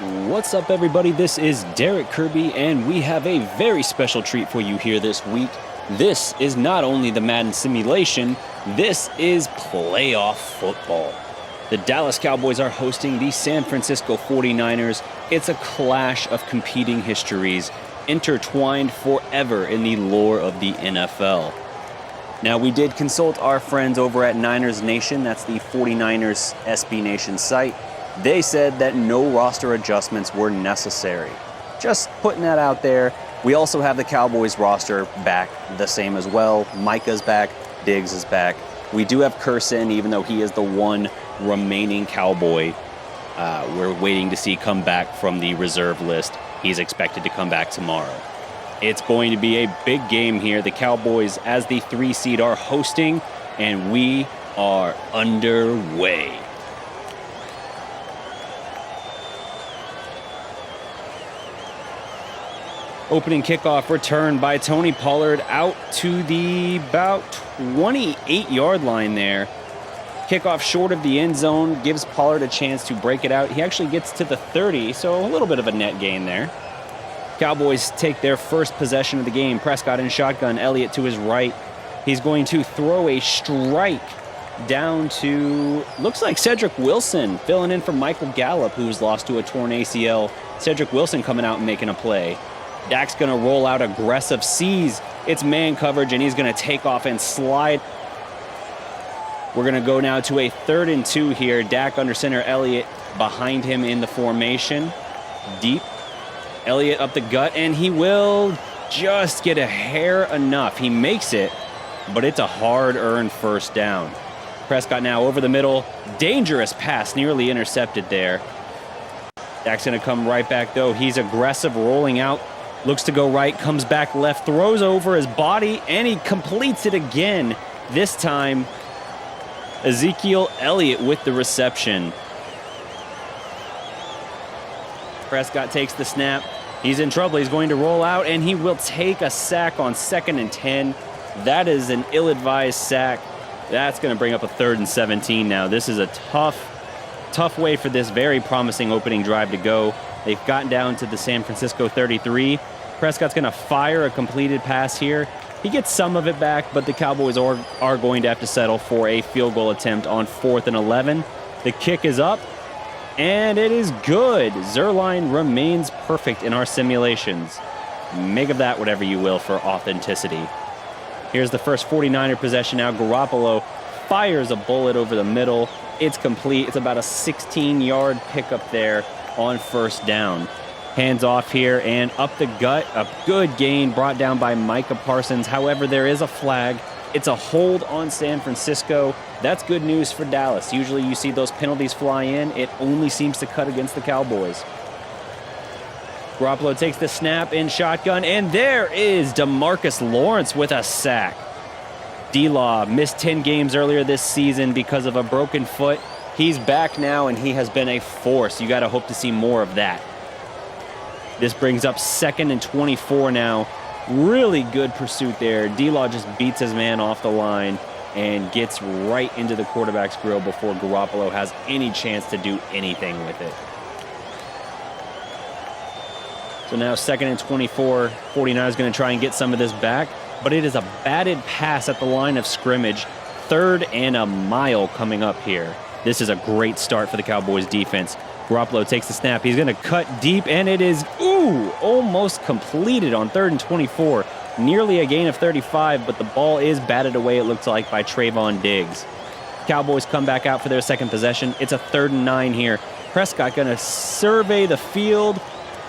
What's up, everybody? This is Derek Kirby, and we have a very special treat for you here this week. This is not only the Madden simulation, this is playoff football. The Dallas Cowboys are hosting the San Francisco 49ers. It's a clash of competing histories, intertwined forever in the lore of the NFL. Now, we did consult our friends over at Niners Nation, that's the 49ers SB Nation site. They said that no roster adjustments were necessary. Just putting that out there. We also have the Cowboys roster back the same as well. Micah's back, Diggs is back. We do have Curson, even though he is the one remaining Cowboy we're waiting to see come back from the reserve list. He's expected to come back tomorrow. It's going to be a big game here. The Cowboys, as the 3 seed, are hosting, and we are underway. Opening kickoff return by Tony Pollard out to the about 28-yard line there. Kickoff short of the end zone gives Pollard a chance to break it out. He actually gets to the 30, so a little bit of a net gain there. Cowboys take their first possession of the game. Prescott in shotgun, Elliott to his right. He's going to throw a strike down to, looks like Cedric Wilson, filling in for Michael Gallup, who's lost to a torn ACL. Cedric Wilson coming out and making a play. Dak's going to roll out aggressive, sees it's man coverage, and he's going to take off and slide. We're going to go now to a 3rd and 2 here. Dak under center, Elliott behind him in the formation. Deep. Elliott up the gut, and he will just get a hair enough. He makes it, but it's a hard-earned first down. Prescott now over the middle. Dangerous pass, nearly intercepted there. Dak's going to come right back, though. He's aggressive, rolling out. Looks to go right, comes back left, throws over his body, and he completes it again. This time, Ezekiel Elliott with the reception. Prescott takes the snap. He's in trouble. He's going to roll out, and he will take a sack on 2nd and 10. That is an ill-advised sack. That's going to bring up a 3rd and 17 now. This is a tough way for this very promising opening drive to go. They've gotten down to the San Francisco 33. Prescott's going to fire a completed pass here. He gets some of it back, but the Cowboys are going to have to settle for a field goal attempt on 4th and 11. The kick is up, and it is good. Zerline remains perfect in our simulations. Make of that whatever you will for authenticity. Here's the first 49er possession now. Garoppolo fires a bullet over the middle. It's complete. It's about a 16-yard pickup there on 1st down. Hands off here and up the gut. A good gain brought down by Micah Parsons. However, there is a flag. It's a hold on San Francisco. That's good news for Dallas. Usually you see those penalties fly in. It only seems to cut against the Cowboys. Garoppolo takes the snap in shotgun, and there is DeMarcus Lawrence with a sack. D-Law missed 10 games earlier this season because of a broken foot. He's back now, and he has been a force. You got to hope to see more of that. This brings up 2nd and 24 now. Really good pursuit there. D-Law just beats his man off the line and gets right into the quarterback's grill before Garoppolo has any chance to do anything with it. So now 2nd and 24. 49ers going to try and get some of this back, but it is a batted pass at the line of scrimmage. 3rd and a mile coming up here. This is a great start for the Cowboys defense. Garoppolo takes the snap. He's going to cut deep, and it is, almost completed on 3rd and 24. Nearly a gain of 35, but the ball is batted away, it looks like, by Trayvon Diggs. Cowboys come back out for their 2nd possession. It's a 3rd and 9 here. Prescott going to survey the field,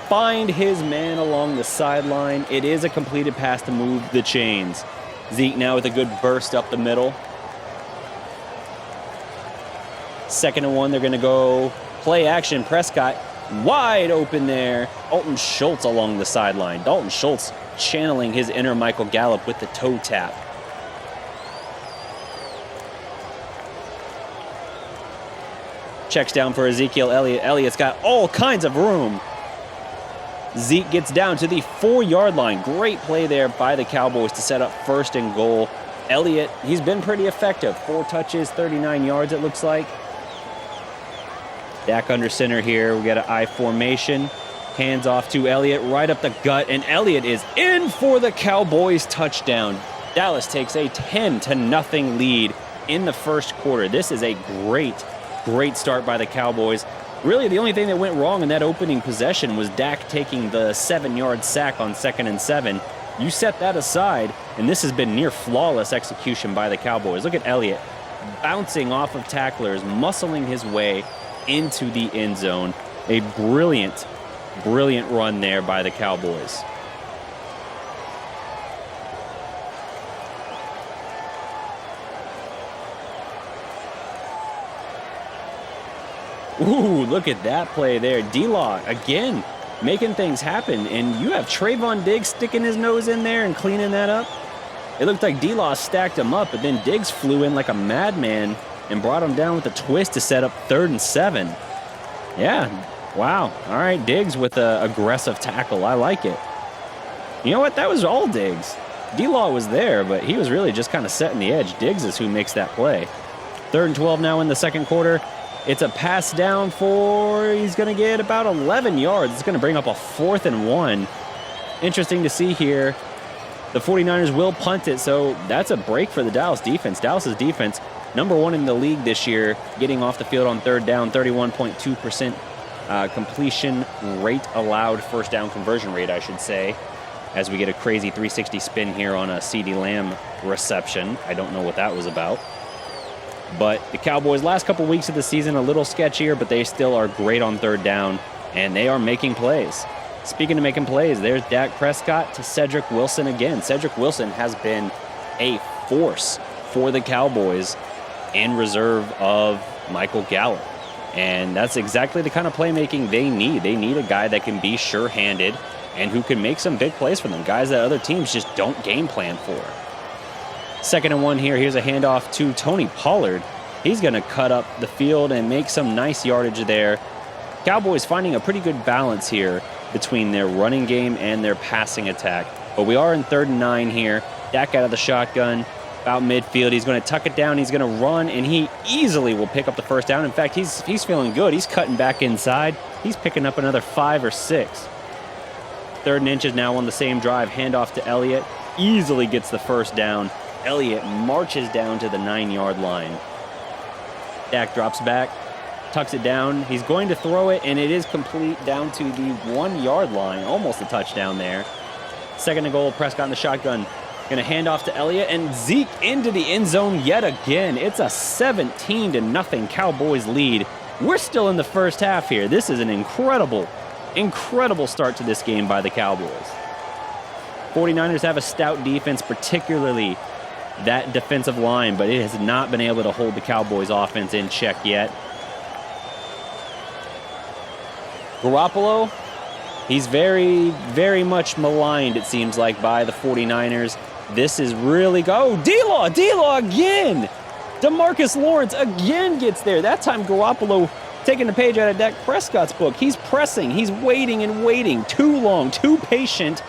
find his man along the sideline. It is a completed pass to move the chains. Zeke now with a good burst up the middle. 2nd and 1, they're going to go play action. Prescott wide open there. Dalton Schultz along the sideline. Dalton Schultz channeling his inner Michael Gallup with the toe tap. Checks down for Ezekiel Elliott. Elliott's got all kinds of room. Zeke gets down to the 4-yard line. Great play there by the Cowboys to set up 1st and goal. Elliott, he's been pretty effective. 4 touches, 39 yards it looks like. Dak under center here. We got an I formation. Hands off to Elliott, right up the gut, and Elliott is in for the Cowboys touchdown. Dallas takes a 10-0 lead in the first quarter. This is a great start by the Cowboys. Really, the only thing that went wrong in that opening possession was Dak taking the 7-yard sack on 2nd and 7. You set that aside, and this has been near flawless execution by the Cowboys. Look at Elliott bouncing off of tacklers, muscling his way into the end zone. A brilliant run there by the Cowboys. Ooh, look at that play there. D-Law, again, making things happen. And you have Trayvon Diggs sticking his nose in there and cleaning that up. It looked like D-Law stacked him up, but then Diggs flew in like a madman and brought him down with a twist to set up 3rd and 7. Yeah, wow. All right, Diggs with an aggressive tackle. I like it. You know what? That was all Diggs. D-Law was there, but he was really just kind of setting the edge. Diggs is who makes that play. 3rd and 12 now in the second quarter. It's a pass down for, he's going to get about 11 yards. It's going to bring up a 4th and 1. Interesting to see here. The 49ers will punt it, so that's a break for the Dallas defense. Dallas's defense, #1 in the league this year, getting off the field on 3rd down, 31.2% completion rate allowed, first down conversion rate, I should say, as we get a crazy 360 spin here on a CeeDee Lamb reception. I don't know what that was about. But the Cowboys, last couple weeks of the season, a little sketchier, but they still are great on 3rd down, and they are making plays. Speaking of making plays, there's Dak Prescott to Cedric Wilson again. Cedric Wilson has been a force for the Cowboys in reserve of Michael Gallup. And that's exactly the kind of playmaking they need. They need a guy that can be sure-handed and who can make some big plays for them, guys that other teams just don't game plan for. 2nd and 1 here. Here's a handoff to Tony Pollard. He's going to cut up the field and make some nice yardage there. Cowboys finding a pretty good balance here between their running game and their passing attack. But we are in 3rd and 9 here. Dak out of the shotgun, about midfield. He's going to tuck it down. He's going to run, and he easily will pick up the first down. In fact, he's feeling good. He's cutting back inside. He's picking up another 5 or 6. 3rd and inches now on the same drive. Handoff to Elliott. Easily gets the first down. Elliott marches down to the 9-yard line. Dak drops back, tucks it down. He's going to throw it, and it is complete down to the 1-yard line. Almost a touchdown there. 2nd and goal, Prescott in the shotgun. Going to hand off to Elliott, and Zeke into the end zone yet again. It's a 17-0 Cowboys lead. We're still in the first half here. This is an incredible start to this game by the Cowboys. 49ers have a stout defense, particularly that defensive line, but it has not been able to hold the Cowboys offense in check yet. Garoppolo, he's very much maligned, it seems like, by the 49ers. This is really D-Law again. DeMarcus Lawrence again gets there. That time Garoppolo taking the page out of Dak Prescott's book. He's pressing, he's waiting and waiting. Too long, too patient,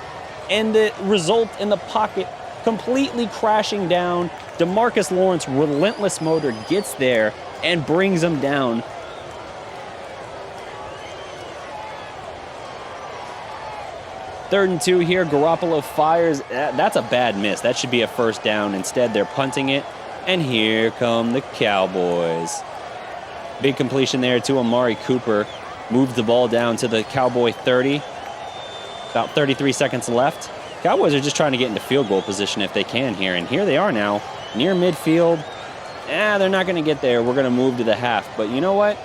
and the result in the pocket completely crashing down. DeMarcus Lawrence, relentless motor, gets there and brings him down. Third and 2 here. Garoppolo fires. That's a bad miss. That should be a first down. Instead, they're punting it. And here come the Cowboys. Big completion there to Amari Cooper. Moves the ball down to the Cowboy 30. About 33 seconds left. Cowboys are just trying to get into field goal position if they can here. And here they are now, near midfield. They're not going to get there. We're going to move to the half. But you know what?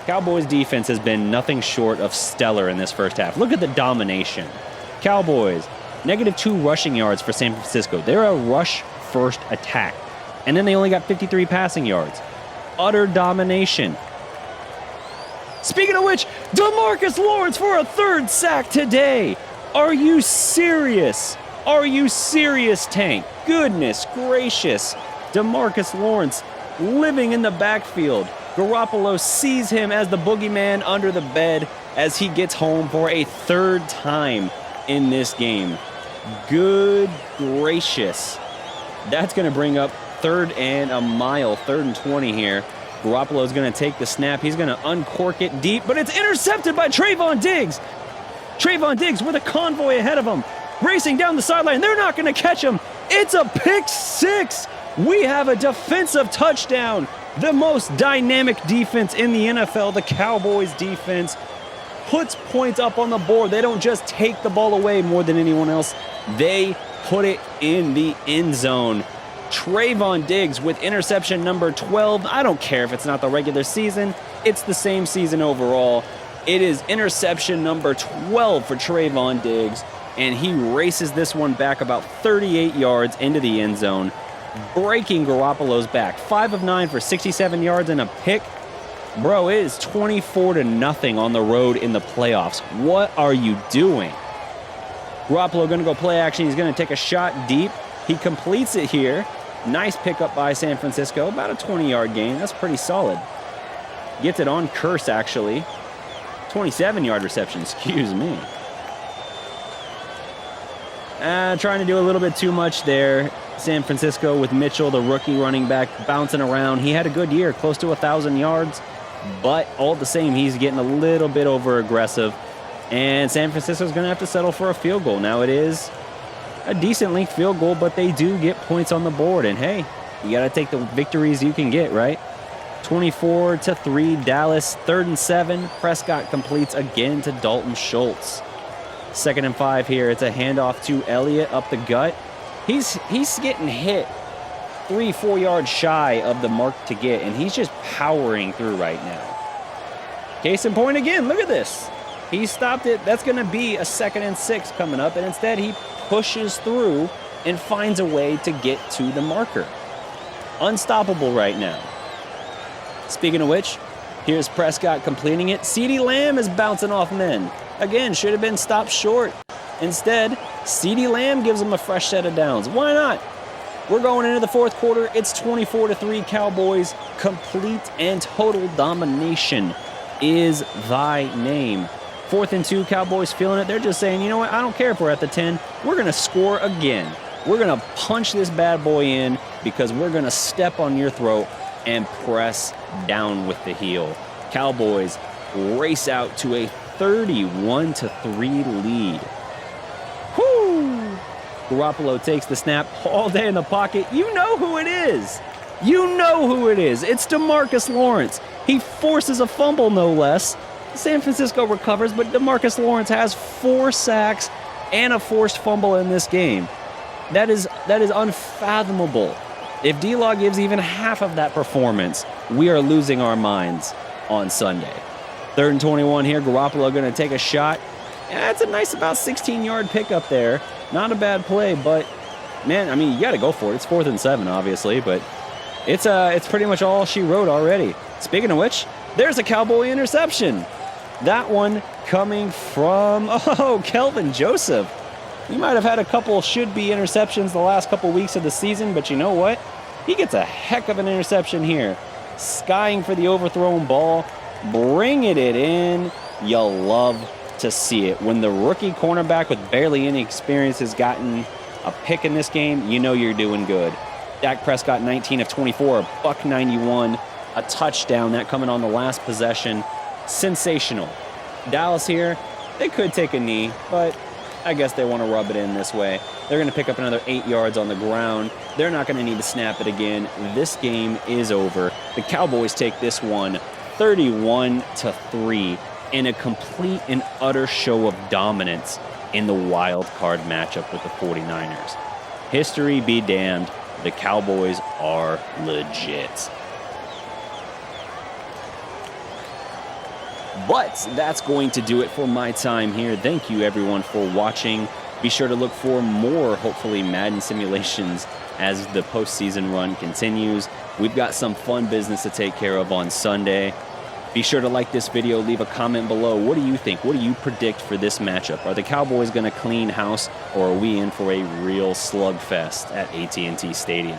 Cowboys defense has been nothing short of stellar in this first half. Look at the domination. Cowboys, -2 rushing yards for San Francisco. They're a rush-first attack. And then they only got 53 passing yards. Utter domination. Speaking of which, DeMarcus Lawrence for a 3rd sack today. Are you serious? Are you serious, Tank? Goodness gracious. DeMarcus Lawrence living in the backfield. Garoppolo sees him as the boogeyman under the bed as he gets home for a 3rd time in this game. Good gracious. That's going to bring up 3rd and a mile, 3rd and 20 here Garoppolo's going to take the snap. He's going to uncork it deep, but it's intercepted by Trayvon Diggs. Trayvon Diggs with a convoy ahead of him, racing down the sideline. They're not going to catch him. It's a pick six. We have a defensive touchdown. The most dynamic defense in the NFL, the Cowboys defense, puts points up on the board. They don't just take the ball away more than anyone else. They put it in the end zone. Trayvon Diggs with interception number 12. I don't care if it's not the regular season. It's the same season overall. It is interception number 12 for Trayvon Diggs, and he races this one back about 38 yards into the end zone, breaking Garoppolo's back. 5 of 9 for 67 yards and a pick. Bro, it is 24-0 on the road in the playoffs. What are you doing? Garoppolo going to go play action. He's going to take a shot deep. He completes it here. Nice pickup by San Francisco. About a 20-yard gain. That's pretty solid. Gets it on Curse, actually. 27-yard reception, excuse me. Trying to do a little bit too much there. San Francisco with Mitchell, the rookie running back, bouncing around. He had a good year, close to 1,000 yards. But all the same, he's getting a little bit over-aggressive. And San Francisco's going to have to settle for a field goal. Now, it is a decent length field goal, but they do get points on the board. And, hey, you got to take the victories you can get, right? 24-3, Dallas, 3rd and 7. Prescott completes again to Dalton Schultz. 2nd and 5 here. It's a handoff to Elliott up the gut. He's getting hit 3-4 yards shy of the mark to get, and he's just powering through right now. Case in point again, look at this. He stopped it. That's going to be a 2nd and 6 coming up, and instead he pushes through and finds a way to get to the marker. Unstoppable right now. Speaking of which, here's Prescott completing it. CeeDee Lamb is bouncing off men. Again, should have been stopped short. Instead, CeeDee Lamb gives him a fresh set of downs. Why not? We're going into the 4th quarter. It's 24-3 Cowboys. Complete and total domination is thy name. 4th and 2, Cowboys feeling it. They're just saying, you know what? I don't care if we're at the 10. We're going to score again. We're going to punch this bad boy in because we're going to step on your throat and press down with the heel. Cowboys race out to a 31-3 lead. Whoo! Garoppolo takes the snap all day in the pocket. You know who it is. You know who it is. It's DeMarcus Lawrence. He forces a fumble, no less. San Francisco recovers, but DeMarcus Lawrence has 4 sacks and a forced fumble in this game. That is unfathomable. If D-Law gives even half of that performance, we are losing our minds on Sunday. 3rd and 21 here. Garoppolo going to take a shot. Yeah, it's a nice about 16-yard pickup there. Not a bad play, but, man, I mean, you got to go for it. It's 4th and 7, obviously, but it's pretty much all she wrote already. Speaking of which, there's a Cowboy interception. That one coming from, Kelvin Joseph. He might have had a couple should-be interceptions the last couple weeks of the season, but you know what? He gets a heck of an interception here. Skying for the overthrown ball, bringing it in. You'll love to see it. When the rookie cornerback with barely any experience has gotten a pick in this game, you know you're doing good. Dak Prescott, 19 of 24, $191, a touchdown. That coming on the last possession. Sensational. Dallas here, they could take a knee, but I guess they want to rub it in this way. They're going to pick up another 8 yards on the ground. They're not going to need to snap it again. This game is over. The Cowboys take this one 31-3 in a complete and utter show of dominance in the wild card matchup with the 49ers. History be damned. The Cowboys are legit. But that's going to do it for my time here. Thank you, everyone, for watching. Be sure to look for more, hopefully, Madden simulations as the postseason run continues. We've got some fun business to take care of on Sunday. Be sure to like this video. Leave a comment below. What do you think? What do you predict for this matchup? Are the Cowboys going to clean house, or are we in for a real slugfest at AT&T Stadium?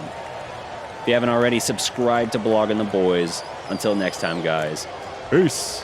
If you haven't already, subscribe to Blogging the Boys. Until next time, guys. Peace.